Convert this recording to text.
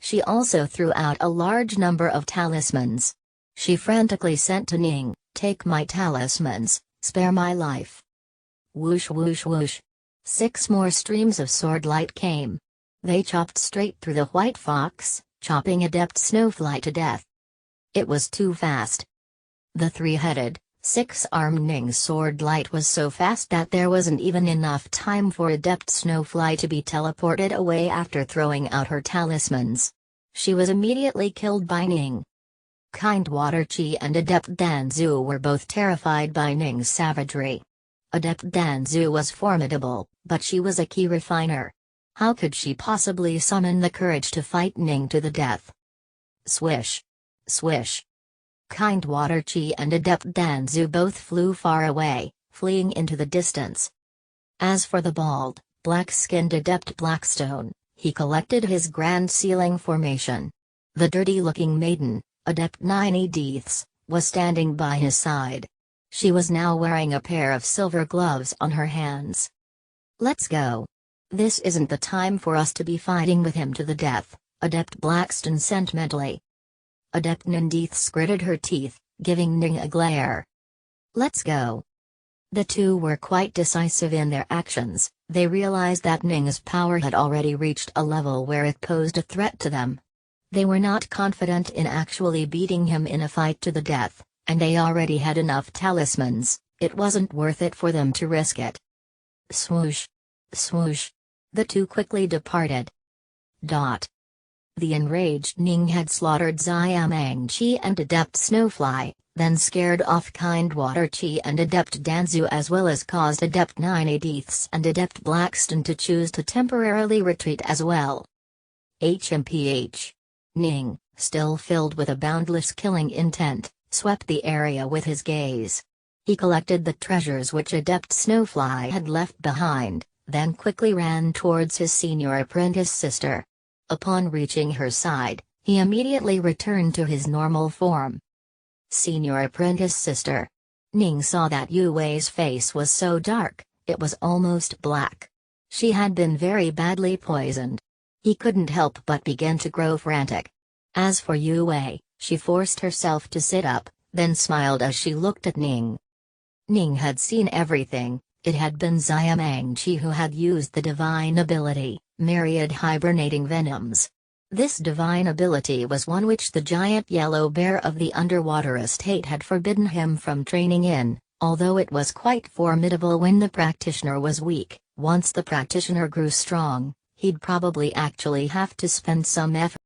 She also threw out a large number of talismans. She frantically sent to Ning, "Take my talismans, spare my life." Whoosh whoosh whoosh. 6 more streams of sword light came. They chopped straight through the white fox, chopping Adept Snowfly to death. It was too fast. The 3-headed, 6-armed Ning's sword light was so fast that there wasn't even enough time for Adept Snowfly to be teleported away after throwing out her talismans. She was immediately killed by Ning. Kind Water Chi and Adept Danzu were both terrified by Ning's savagery. Adept Danzu was formidable, but she was a key refiner. How could she possibly summon the courage to fight Ning to the death? Swish. Swish. Kind Water Chi and Adept Danzu both flew far away, fleeing into the distance. As for the bald, black-skinned Adept Blackstone, he collected his grand sealing formation. The dirty-looking maiden, Adept 9 Deaths, was standing by his side. She was now wearing a pair of silver gloves on her hands. "Let's go. This isn't the time for us to be fighting with him to the death," Adept Blackstone sent mentally. Adept Nindeaths gritted her teeth, giving Ning a glare. "Let's go." The two were quite decisive in their actions. They realized that Ning's power had already reached a level where it posed a threat to them. They were not confident in actually beating him in a fight to the death, and they already had enough talismans. It wasn't worth it for them to risk it. Swoosh. Swoosh. The two quickly departed. The enraged Ning had slaughtered Xiamang Chi and Adept Snowfly, then scared off Kind Water Chi and Adept Danzu, as well as caused Adept 9 Deaths and Adept Blackstone to choose to temporarily retreat as well. HMPH. Ning, still filled with a boundless killing intent, swept the area with his gaze. He collected the treasures which Adept Snowfly had left behind, then quickly ran towards his senior apprentice sister. Upon reaching her side, he immediately returned to his normal form. Senior apprentice sister. Ning saw that Yu Wei's face was so dark, it was almost black. She had been very badly poisoned. He couldn't help but begin to grow frantic. As for Yu Wei, she forced herself to sit up, then smiled as she looked at Ning. Ning had seen everything. It had been Xiamang Chi who had used the divine ability, Myriad Hibernating Venoms. This divine ability was one which the giant yellow bear of the underwater estate had forbidden him from training in, although it was quite formidable when the practitioner was weak. Once the practitioner grew strong, he'd probably actually have to spend some effort